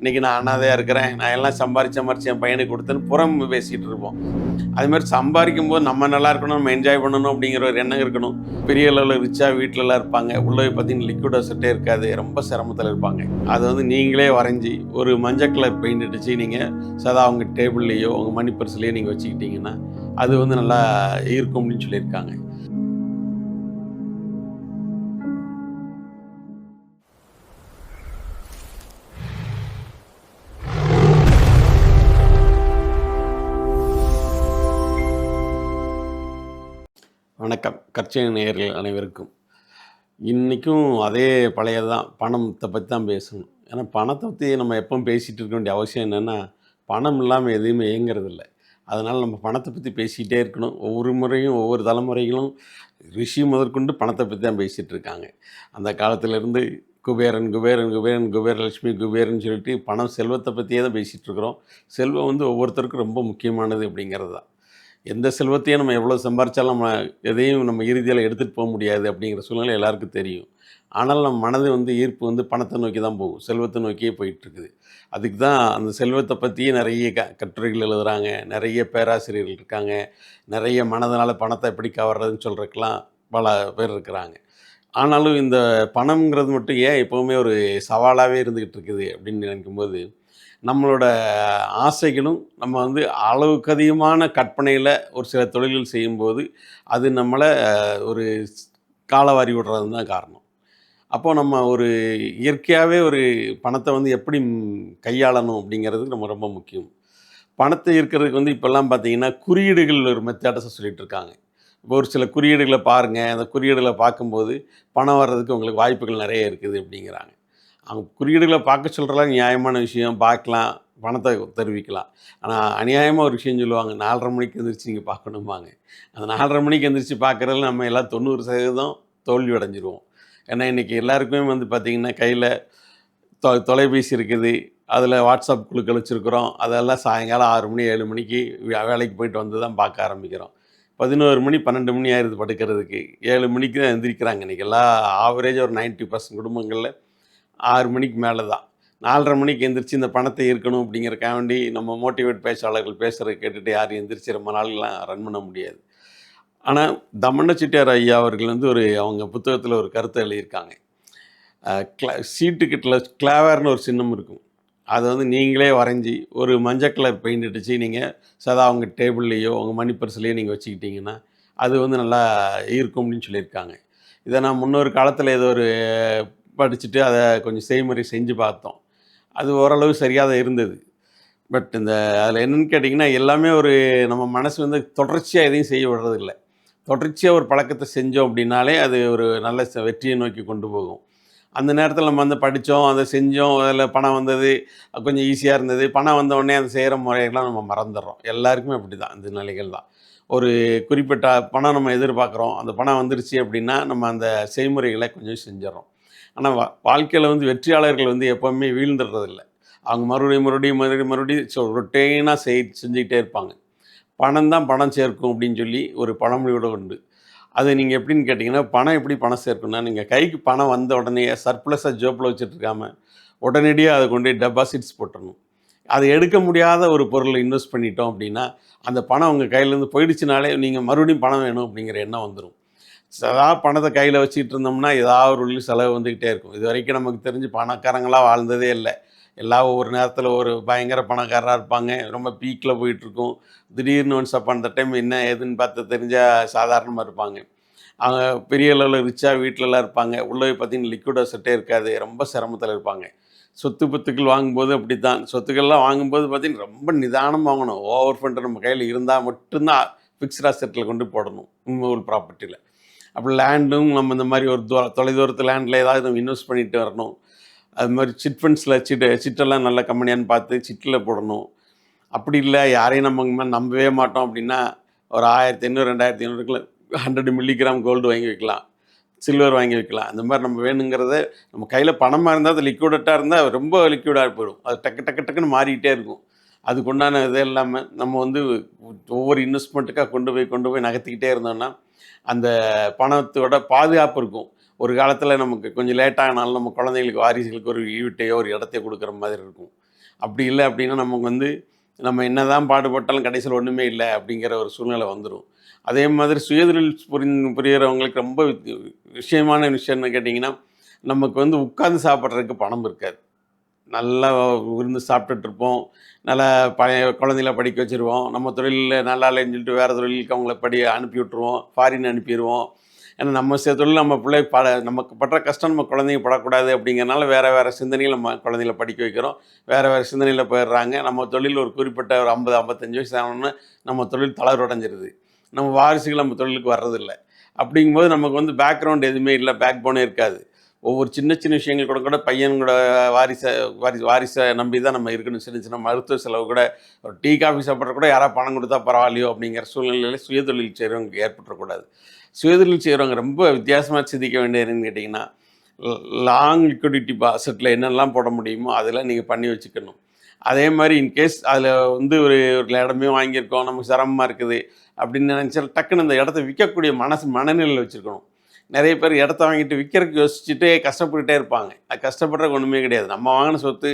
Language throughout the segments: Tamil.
இன்றைக்கி நான் அனாதையாக இருக்கிறேன், நான் எல்லாம் சம்பாரிச்சு என் பையனுக்கு கொடுத்தேன்னு புறம் பேசிகிட்டு இருப்போம். அதுமாதிரி சம்பாதிக்கும் போது நம்ம நல்லா இருக்கணும், நம்ம என்ஜாய் பண்ணணும் அப்படிங்கிற ஒரு எண்ணம் இருக்கணும். பெரிய அளவில் ரிச்சாக வீட்டிலலாம் இருப்பாங்க, உள்ளே பார்த்தீங்கன்னா லிக்விட் அசட்டே இருக்காது, ரொம்ப சிரமத்தில் இருப்பாங்க. அதை வந்து நீங்களே வரைஞ்சி ஒரு மஞ்சள் கலர் பெயிண்ட் அடித்து நீங்கள் சதா அவங்க டேபிள்லேயோ உங்கள் மணி பர்ஸ்லேயோ நீங்கள் வச்சுக்கிட்டிங்கன்னா அது வந்து நல்லா இருக்கும் அப்படின்னு சொல்லியிருக்காங்க. வணக்கம். கற்செவி நேயர்கள் அனைவருக்கும். இன்றைக்கும் அதே பழையது தான். பணத்தை பற்றி தான் பேசணும். ஏன்னா பணத்தை பற்றி நம்ம எப்பவும் பேசிகிட்டு இருக்க வேண்டிய அவசியம் என்னென்னா, பணம் இல்லாமல் எதுவுமே இயங்கிறதில்ல. அதனால் நம்ம பணத்தை பற்றி பேசிக்கிட்டே இருக்கணும். ஒவ்வொரு முறையும் ஒவ்வொரு தலைமுறைகளும் ரிஷி முதற்கொண்டு பணத்தை பற்றி தான் பேசிகிட்டு இருக்காங்க. அந்த காலத்திலேருந்து குபேரன் குபேரன் குபேரன் குபேரலட்சுமி குபேரன் சொல்லிட்டு பணம் செல்வத்தை பற்றியே தான் பேசிகிட்டு இருக்கிறோம். செல்வம் வந்து ஒவ்வொருத்தருக்கும் ரொம்ப முக்கியமானது அப்படிங்கிறது தான். எந்த செல்வத்தையும் நம்ம எவ்வளோ சம்பாரித்தாலும் நம்ம எதையும் நம்ம இறுதியில் எடுத்துகிட்டு போக முடியாது அப்படிங்கிற சூழ்நிலை எல்லாருக்கும் தெரியும். ஆனால் நம்ம மனது வந்து ஈர்ப்பு வந்து பணத்தை நோக்கி தான் போகும், செல்வத்தை நோக்கியே போயிட்டுருக்குது. அதுக்கு தான் அந்த செல்வத்தை பற்றியே நிறைய கட்டுரைகள் எழுதுகிறாங்க, நிறைய பேராசிரியர்கள் இருக்காங்க, நிறைய மனதனால் பணத்தை எப்படி கவர்றதுன்னு சொல்கிறதுக்கெலாம் பல பேர் இருக்கிறாங்க. ஆனாலும் இந்த பணம்ங்கிறது மட்டும் ஏன் எப்போவுமே ஒரு சவாலாகவே இருந்துக்கிட்டு இருக்குது அப்படின்னு நினைக்கும்போது, நம்மளோட ஆசைகளும் நம்ம வந்து அளவுக்கு அதிகமான கற்பனையில் ஒரு சில தொழில்கள் செய்யும்போது அது நம்மளை ஒரு காலவாரி விடுறது தான் காரணம். அப்போது நம்ம ஒரு இயற்கையாகவே ஒரு பணத்தை வந்து எப்படி கையாளணும் அப்படிங்கிறது நம்ம ரொம்ப முக்கியம். பணத்தை இருக்கிறதுக்கு வந்து இப்போல்லாம் பார்த்தீங்கன்னா குறியீடுகள் ஒரு மெத்தடஸை சொல்லிகிட்டு இருக்காங்க. இப்போ ஒரு சில குறியீடுகளை பாருங்கள், அந்த குறியீடுகளை பார்க்கும்போது பணம் வர்றதுக்கு உங்களுக்கு வாய்ப்புகள் நிறைய இருக்குது அப்படிங்கிறாங்க. அவங்க குறியீடுகளை பார்க்க சொல்கிறலாம் நியாயமான விஷயம், பார்க்கலாம், பணத்தை தெரிவிக்கலாம். ஆனால் அநியாயமாக ஒரு விஷயம் சொல்லுவாங்க, 4:30 மணிக்கு எந்திரிச்சு நீங்கள் பார்க்கணும்பாங்க. அந்த 4:30 மணிக்கு எந்திரிச்சு பார்க்குறதுல நம்ம எல்லாம் 90% தோல்வி அடைஞ்சிருவோம். ஏன்னா இன்றைக்கி எல்லாருக்குமே வந்து பார்த்திங்கன்னா கையில் தொலைபேசி இருக்குது, அதில் வாட்ஸ்அப் குழுக்கள் வச்சுருக்குறோம். அதெல்லாம் சாயங்காலம் 6 மணி 7 மணிக்கு வேலைக்கு போயிட்டு வந்து தான் பார்க்க ஆரம்பிக்கிறோம். 11 மணி 12 மணி ஆயிடுது படுக்கிறதுக்கு. 7 மணிக்கு தான் எந்திரிக்கிறாங்க. இன்றைக்கி எல்லாம் ஆவரேஜ் ஒரு 90% குடும்பங்களில் 6 மணிக்கு மேலே தான். 4:30 மணிக்கு எந்திரிச்சு இந்த பணத்தை ஈர்க்கணும் அப்படிங்கிறக்காக வேண்டி நம்ம மோட்டிவேட் பேச்சாளர்கள் பேசுகிறத கேட்டுட்டு யாரும் எந்திரிச்சு ரொம்ப நாள்லாம் ரன் பண்ண முடியாது. ஆனால் தமண்ண செட்டியார் ஐயா அவர்கள் வந்து அவங்க புத்தகத்தில் ஒரு கருத்தை எழுதியிருக்காங்க. சீட்டுக்கிட்ட கிளாவர்னு ஒரு சின்னம் இருக்கும். அதை வந்து நீங்களே வரைஞ்சி ஒரு மஞ்சள் கலர் பெயிண்ட் அடித்து நீங்கள் சதா அவங்க டேபிள்லேயோ உங்கள் மணி பர்ஸ்லேயோ நீங்கள் வச்சுக்கிட்டிங்கன்னா அது வந்து நல்லா ஈர்க்கும் அப்படின்னு சொல்லியிருக்காங்க. இதை நான் முன்னொரு காலத்தில் ஏதோ ஒரு படிச்சுட்டு அதை கொஞ்சம் செய்முறை செஞ்சு பார்த்தோம். அது ஓரளவு சரியாக தான் இருந்தது. பட் அதில் என்னென்னு கேட்டிங்கன்னா, எல்லாமே நம்ம மனசு வந்து தொடர்ச்சியாக எதையும் செய்ய விடுறதில்ல. தொடர்ச்சியாக ஒரு பழக்கத்தை செஞ்சோம் அப்படின்னாலே அது ஒரு நல்ல வெற்றியை நோக்கி கொண்டு போகும். அந்த நேரத்தில் நம்ம வந்து படித்தோம், அதை செஞ்சோம், அதில் பணம் வந்தது, கொஞ்சம் ஈஸியாக இருந்தது. பணம் வந்தவுடனே அதை செய்கிற முறையெல்லாம் நம்ம மறந்துடுறோம். எல்லாருக்குமே அப்படி தான், இந்த நிலைகள் தான். ஒரு குறிப்பிட்ட பணம் நம்ம எதிர்பார்க்குறோம், அந்த பணம் வந்துருச்சு அப்படின்னா நம்ம அந்த செய்முறைகளை கொஞ்சம் செஞ்சிடறோம். ஆனால் வாழ்க்கையில் வந்து வெற்றியாளர்கள் வந்து எப்போவுமே வீழ்ந்துடுறதில்ல. அவங்க மறுபடியும் ரொட்டீனாக செஞ்சுக்கிட்டே இருப்பாங்க. பணம் தான் பணம் சேர்க்கும் அப்படின்னு சொல்லி ஒரு பழமொழியோடு உண்டு. அது நீங்கள் எப்படின்னு கேட்டிங்கன்னா, பணம் எப்படி பணம் சேர்க்கும்னா, நீங்கள் கைக்கு பணம் வந்த உடனே சர்ப்ளஸாக ஜோப்பில் வச்சுட்ருக்காம உடனடியாக அதை கொண்டு போய் டெபாசிட்ஸ் போட்டுடணும். அதை எடுக்க முடியாத ஒரு பொருளை இன்வெஸ்ட் பண்ணிட்டோம் அப்படின்னா, அந்த பணம் உங்கள் கையிலேருந்து போயிடுச்சுனாலே நீங்கள் மறுபடியும் பணம் வேணும் அப்படிங்கிற எண்ணம் வந்துடும். சதா பணத்தை கையில் வச்சுக்கிட்டு இருந்தோம்னா ஏதாவது ஒரு செலவு வந்துக்கிட்டே இருக்கும். இது வரைக்கும் நமக்கு தெரிஞ்சு பணக்காரங்களாக வாழ்ந்ததே இல்லை. எல்லாம் ஒவ்வொரு நேரத்தில் ஒரு பயங்கர பணக்காரராக இருப்பாங்க, ரொம்ப பீக்கில் போயிட்டுருக்கும். திடீர்னு ஒன்ஸ் அப்பான் த டைம் என்ன ஏதுன்னு பார்த்து தெரிஞ்சால் சாதாரணமாக இருப்பாங்க. அவங்க பெரிய அளவில் ரிச்சாக வீட்டிலலாம் இருப்பாங்க, உள்ளே பார்த்தீங்கன்னா லிக்விட் அசட்டே இருக்காது, ரொம்ப சிரமத்தில் இருப்பாங்க. சொத்து பத்துக்கள் வாங்கும்போது அப்படி தான். சொத்துக்கள்லாம் வாங்கும்போது பார்த்திங்கன்னா ரொம்ப நிதானமாக வாங்கணும். ஓவர் ஃபண்ட் நம்ம கையில் இருந்தால் மட்டும்தான் ஃபிக்ஸ்ட் அசெட்டில் கொண்டு போடணும், மூவபிள் ப்ராப்பர்ட்டியில். அப்போ லேண்டும் நம்ம இந்த மாதிரி ஒரு தொலைதூரத்து லேண்டில் ஏதாவது நம்ம இன்வெஸ்ட் பண்ணிட்டு வரணும். அது மாதிரி சிட் ஃபண்ட்ஸில் சிட்டெல்லாம் நல்ல கம்பெனியான்னு பார்த்து சிட்டில் போடணும். அப்படி இல்லை, யாரையும் நம்ம நம்பவே மாட்டோம் அப்படின்னா ஒரு 1500 2500க்குள்ள 100 மில்லிகிராம் கோல்டு வாங்கி வைக்கலாம், சில்வர் வாங்கி வைக்கலாம். அந்த மாதிரி நம்ம வேணுங்கிறத நம்ம கையில் பணமாக இருந்தால் அது லிக்விடாக இருந்தால் ரொம்ப லிக்விடாக போயிடும். அது டக்குன்னு மாறிக்கிட்டே இருக்கும். அதுக்குண்டான இது இல்லாமல் நம்ம வந்து ஒவ்வொரு இன்வெஸ்ட்மெண்ட்டுக்காக கொண்டு போய் நகர்த்திக்கிட்டே இருந்தோம்னா அந்த பணத்தோட பாதுகாப்பு இருக்கும். ஒரு காலத்தில் நமக்கு கொஞ்சம் லேட்டானாலும் நம்ம குழந்தைங்களுக்கு வாரிசுகளுக்கு ஒரு வீட்டையோ ஒரு இடத்தையோ கொடுக்குற மாதிரி இருக்கும். அப்படி இல்லை அப்படின்னா நமக்கு வந்து நம்ம என்ன தான் பாடுபட்டாலும் கடைசியில் ஒன்றுமே இல்லை அப்படிங்கிற ஒரு சூழ்நிலை வந்துடும். அதே மாதிரி சுயதொழில் புரிகிறவங்களுக்கு ரொம்ப விஷயமான விஷயம்னு கேட்டிங்கன்னா, நமக்கு வந்து உட்கார்ந்து சாப்பிட்றதுக்கு பணம் இருக்காது. நல்லா விருந்து சாப்பிட்டுட்ருப்போம். நல்லா பழைய குழந்தைகள படிக்க வச்சுருவோம். நம்ம தொழில்ல நல்லா இல்லைன்னு சொல்லிட்டு வேறு தொழிலுக்கு அவங்கள அனுப்பி விட்டுருவோம். ஃபாரின் அனுப்பிருவோம். ஏன்னா நம்ம தொழில் நம்ம பிள்ளை நமக்கு படுற கஷ்டம் நம்ம குழந்தைங்க படக்கூடாது அப்படிங்கிறனால வேறு வேறு சிந்தனைகள் நம்ம குழந்தைகள படிக்க வைக்கிறோம். வேறு வேறு சிந்தனையில் போயிடுறாங்க. நம்ம தொழில் ஒரு குறிப்பிட்ட ஒரு 50, 55 வயசு ஆனோன்னே நம்ம தொழில் தளர்வடைஞ்சிருது. நம்ம வாரிசுகள் நம்ம தொழிலுக்கு வர்றதில்ல. அப்படிங்கும்போது நமக்கு வந்து பேக்ரவுண்ட் எதுவுமே இல்லை. பேக் போனே இருக்காது. ஒவ்வொரு சின்ன சின்ன விஷயங்கள் கூட கூட பையனோட வாரிசை நம்பி தான் நம்ம இருக்கணும். சின்ன சின்ன மருத்துவ செலவு கூட ஒரு டீ, காஃபி சாப்பிட்ற கூட யாராவது பணம் கொடுத்தா பரவாயில்லையோ அப்படிங்கிற சூழ்நிலையில் சுயதொழில் செய்கிறவங்களுக்கு ஏற்பட்டுறக்கூடாது. சுயதொழில் செய்கிறவங்க ரொம்ப வித்தியாசமாக சிந்திக்க வேண்டியது என்னன்னு கேட்டிங்கன்னா, லாங் லிக்விடிட்டி அசெட்டில் என்னெல்லாம் போட முடியுமோ அதெல்லாம் நீங்கள் பண்ணி வச்சுக்கணும். அதே மாதிரி இன்கேஸ் அதில் வந்து ஒரு ஒரு இடமே வாங்கியிருக்கோம், நமக்கு சிரமமாக இருக்குது அப்படின்னு நினச்சா டக்குன்னு அந்த இடத்த விற்கக்கூடிய மனநிலையில் வச்சுருக்கணும். நிறைய பேர் இடத்த வாங்கிட்டு விற்கிறதுக்கு யோசிச்சுட்டே கஷ்டப்பட்டுட்டே இருப்பாங்க. அது கஷ்டப்படுறதுக்கு ஒன்றுமே கிடையாது. நம்ம வாங்கின சொத்து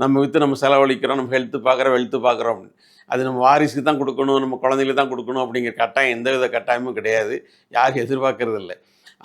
நம்ம விற்று நம்ம செலவழிக்கிறோம், நம்ம ஹெல்த்து பார்க்குறோம், வெல்த்து பார்க்குறோம். அது நம்ம வாரிசுக்கு தான் கொடுக்கணும், நம்ம குழந்தைகளுக்கு தான் கொடுக்கணும் அப்படிங்கிற கட்டாயம் எந்தவித கட்டாயமும் கிடையாது. யாரும் எதிர்பார்க்கறது இல்லை.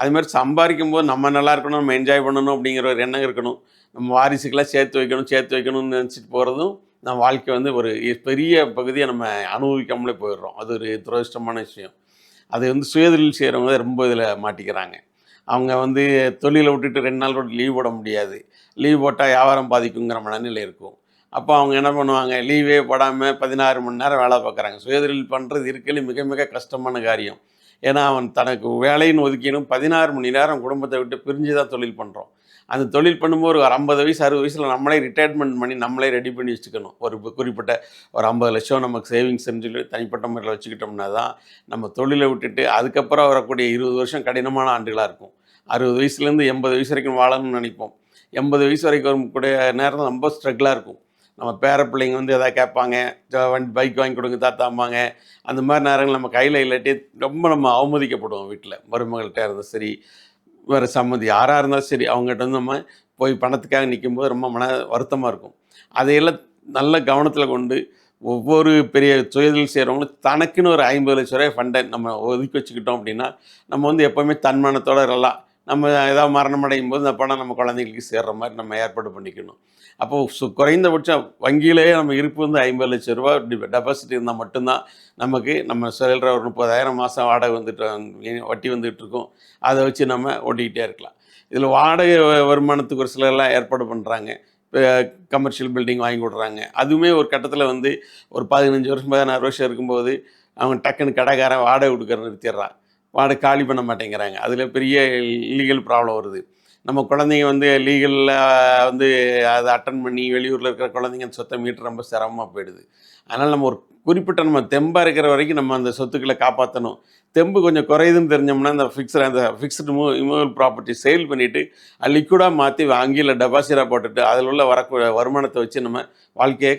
அதுமாதிரி சம்பாதிக்கும்போது நம்ம நல்லா இருக்கணும், நம்ம என்ஜாய் பண்ணணும் அப்படிங்கிற ஒரு எண்ணம் இருக்கணும். நம்ம வாரிசுக்கெல்லாம் சேர்த்து வைக்கணும்னு நினச்சிட்டு போகிறதும் நம்ம வாழ்க்கை வந்து ஒரு பெரிய பகுதியை நம்ம அனுபவிக்காமலே போயிடுறோம். அது ஒரு துரதிர்ஷ்டமான விஷயம். அது வந்து சுயதொழில் செய்கிறவங்க ரொம்ப இதில் மாட்டிக்கிறாங்க. அவங்க வந்து தொழிலை விட்டுட்டு 2 நாள் கூட லீவ் போட முடியாது. லீவ் போட்டால் வியாபாரம் பாதிக்குங்கிற மனநிலை இருக்கும். அப்போ அவங்க என்ன பண்ணுவாங்க, லீவே போடாமல் 16 மணி நேரம் வேலை பார்க்குறாங்க. சுயதொழில் பண்ணுறது இருக்கறதுலே மிக மிக கஷ்டமான காரியம். ஏன்னா அவன் தனக்கு வேலைன்னு ஒதுக்கினும் 16 மணி நேரம் குடும்பத்தை விட்டு பிரிஞ்சு தான் தொழில் பண்ணுறோம். அந்த தொழில் பண்ணும்போது ஒரு 50 வயசு 60 வயசில் நம்மளே ரிட்டையர்மெண்ட் பண்ணி நம்மளே ரெடி பண்ணி வச்சுக்கணும். ஒரு குறிப்பிட்ட ஒரு 50,00,000 நமக்கு சேவிங்ஸ்ன்னு சொல்லி தனிப்பட்ட முறையில் வச்சுக்கிட்டோம்னா தான் நம்ம தொழிலை விட்டுட்டு அதுக்கப்புறம் வரக்கூடிய 20 வருஷம் கடினமான ஆண்டுகளாக இருக்கும். 60 வயசுலேருந்து 80 வயசு வரைக்கும் வாழணும்னு நினைப்போம். 80 வயசு வரைக்கும் வரக்கூடிய நேரம் ரொம்ப ஸ்ட்ரகிளாக இருக்கும். நம்ம பேர பிள்ளைங்க வந்து எதாவது கேட்பாங்க, பைக் வாங்கி கொடுங்க தாத்தாம்பாங்க. அந்த மாதிரி நேரங்கள் நம்ம கையில் இல்லாட்டி ரொம்ப நம்ம அவமதிக்கப்படுவோம் வீட்டில். மருமகள்கிட்ட இருந்தாலும் சரி, வேறு சம்மந்தி யாராக இருந்தாலும் சரி, அவங்ககிட்ட வந்து நம்ம போய் பணத்துக்காக நிற்கும்போது ரொம்ப வருத்தமாக இருக்கும். அதையெல்லாம் நல்ல கவனத்தில் கொண்டு ஒவ்வொரு பெரிய தொழில் செய்கிறவங்களும் தனக்குன்னு ஒரு 50,00,000 ஃபண்டை நம்ம ஒதுக்கி வச்சுக்கிட்டோம் அப்படின்னா, நம்ம வந்து எப்போவுமே தன்மானத்தோடு இருக்கலாம். நம்ம ஏதாவது மரணம் அடையும் போது அந்த பணம் நம்ம குழந்தைங்களுக்கு சேர்கிற மாதிரி நம்ம ஏற்பாடு பண்ணிக்கணும். அப்போது குறைந்தபட்சம் வங்கியிலேயே நம்ம இருப்பு வந்து ₹50,00,000 டெபாசிட் இருந்தால் மட்டும்தான் நமக்கு நம்ம சொல்கிற ஒரு 30,000 மாதம் வாடகை வந்துட்டு வட்டி வந்துகிட்ருக்கும். அதை வச்சு நம்ம ஓட்டிக்கிட்டே இருக்கலாம். இதில் வாடகை வருமானத்துக்கு ஒரு சிலர்லாம் ஏற்பாடு பண்ணுறாங்க. இப்போ கமர்ஷியல் பில்டிங் வாங்கி விட்றாங்க. அதுவுமே ஒரு கட்டத்தில் வந்து ஒரு 15 வருஷம் 16 வருஷம் இருக்கும்போது அவங்க டக்குன்னு கடைக்காரன் வாடகை கொடுக்குற நிறுத்திடுறான். வாடகை காலி பண்ண மாட்டேங்கிறாங்க. அதில் பெரிய லீகல் ப்ராப்ளம் வருது. நம்ம குழந்தைங்க வந்து லீகலில் வந்து அதை அட்டன் பண்ணி வெளியூரில் இருக்கிற குழந்தைங்க அந்த சொத்தை மீட்டு ரொம்ப சிரமமாக போயிடுது. அதனால் நம்ம ஒரு குறிப்பிட்ட நம்ம தெம்பாக இருக்கிற வரைக்கும் நம்ம அந்த சொத்துக்களை காப்பாற்றணும். தெம்பு கொஞ்சம் குறையுதுன்னு தெரிஞ்சோம்னா அந்த ஃபிக்ஸ்டு இமூவல் ப்ராப்பர்ட்டி சேல் பண்ணிவிட்டு அது லிக்விடாக மாற்றி வங்கியில் டெபாசிட்டாக போட்டுட்டு அதில் உள்ள வரக்கூடிய வருமானத்தை வச்சு நம்ம வாழ்க்கையை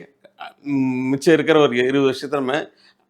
மிச்சம் இருக்கிற ஒரு 20 வருஷத்தை நம்ம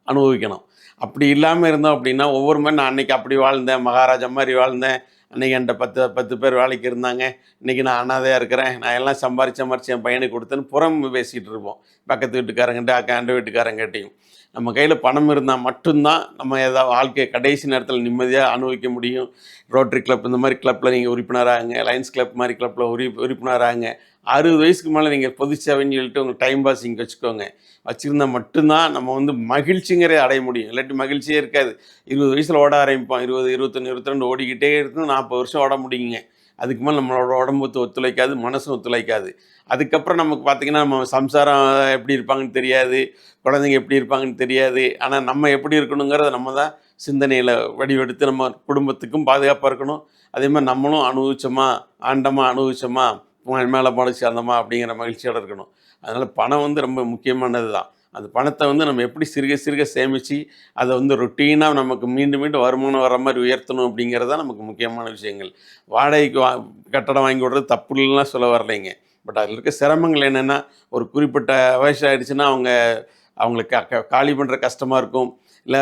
அனுபவிக்கணும். அப்படி இல்லாமல் இருந்தோம் அப்படின்னா ஒவ்வொரு மாதிரி நான் அன்றைக்கி அப்படி வாழ்ந்தேன், மகாராஜா மாதிரி வாழ்ந்தேன், அன்றைக்கி என்கிட்ட 10 பேர் வேலைக்கு இருந்தாங்க, இன்றைக்கி நான் அனாதையாக இருக்கிறேன், நான் எல்லாம் சம்பாரித்து என் பையனுக்கு கொடுத்தேன்னு புறம் பேசிகிட்டு இருப்போம். பக்கத்து வீட்டுக்காரங்கிட்ட அண்ட வீட்டுக்காரங்கிட்டையும். நம்ம கையில் பணம் இருந்தால் மட்டும்தான் நம்ம ஏதாவது வாழ்க்கையை கடைசி நேரத்தில் நிம்மதியாக அனுபவிக்க முடியும். ரோட்டரி கிளப் இந்த மாதிரி கிளப்பில் நீங்கள் உறுப்பினராகுங்க, லயன்ஸ் கிளப் மாதிரி கிளப்பில் உறுப்பினராகுங்க. 60 வயசுக்கு மேலே நீங்கள் பொது சேவைன்னு சொல்லிட்டு உங்கள் டைம் பாஸ் இங்கே வச்சுக்கோங்க. வச்சுருந்தா மட்டும்தான் நம்ம வந்து மகிழ்ச்சிங்கிறத அடைய முடியும். இல்லாட்டி மகிழ்ச்சியே இருக்காது. 20 வயசில் ஓட ஆரம்பிப்போம். 20, 21, 22 ஓடிக்கிட்டே இருந்து 40 வருஷம் ஓட முடியுங்க. அதுக்கு மேலே நம்மளோட உடம்பு ஒத்துழைக்காது, மனசும் ஒத்துழைக்காது. அதுக்கப்புறம் நமக்கு பார்த்திங்கன்னா நம்ம சம்சாரம் எப்படி இருப்பாங்கன்னு தெரியாது, குழந்தைங்க எப்படி இருப்பாங்கன்னு தெரியாது. ஆனால் நம்ம எப்படி இருக்கணுங்கிறத நம்ம தான் சிந்தனையில் வடிவெடுத்து நம்ம குடும்பத்துக்கும் பாதுகாப்பாக இருக்கணும். அதே மாதிரி நம்மளும் அனுபவிச்சோமா, ஆண்டமா அனுபவிச்சோமா, மேலே பாடு சேர்ந்தோமா அப்படிங்கிற மகிழ்ச்சியோடு இருக்கணும். அதனால் பணம் வந்து ரொம்ப முக்கியமானது தான். அந்த பணத்தை வந்து நம்ம எப்படி சிறுக சிறுக சேமித்து அதை வந்து ரொட்டீனாக நமக்கு மீண்டும் மீண்டும் வருமானம் வர மாதிரி உயர்த்தணும் அப்படிங்கிறது தான் நமக்கு முக்கியமான விஷயங்கள். வாடகைக்கு கட்டடம் வாங்கி விடுறது தப்பு இல்லைலாம் சொல்ல வரலைங்க. பட் அதில் இருக்க சிரமங்கள் என்னென்னா, ஒரு குறிப்பிட்ட வயசு ஆகிடுச்சுன்னா அவங்களுக்கு காலி பண்ணுற கஷ்டமாக இருக்கும். இல்லை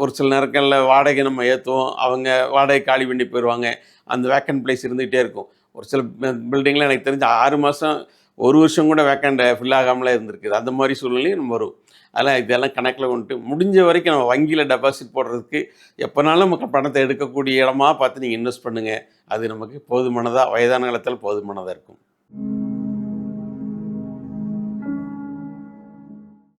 ஒரு சில நேரங்களில் வாடகை நம்ம ஏற்றுவோம், அவங்க வாடகை காலி பண்ணி போயிடுவாங்க. அந்த வேக்கன்ட் பிளேஸ் இருந்துகிட்டே இருக்கும். ஒரு சில பில்டிங்கில் எனக்கு தெரிஞ்சு 6 மாதம் 1 வருஷம் கூட வேக்கண்ட் ஃபில் ஆகாமலே இருந்திருக்குது. அந்த மாரி சூழ்நிலையும் நம்ம வரும். அதெல்லாம் இதெல்லாம் கணக்கில் கொண்டுட்டு முடிஞ்ச வரைக்கும் நம்ம வங்கியில டெபாசிட் போடுறதுக்கு எப்போனாலும் நமக்கு பணத்தை எடுக்கக்கூடிய இடமா பார்த்து நீங்க இன்வெஸ்ட் பண்ணுங்க. அது நமக்கு போதுமானதா வயதான காலத்தில போதுமானதா இருக்கும்.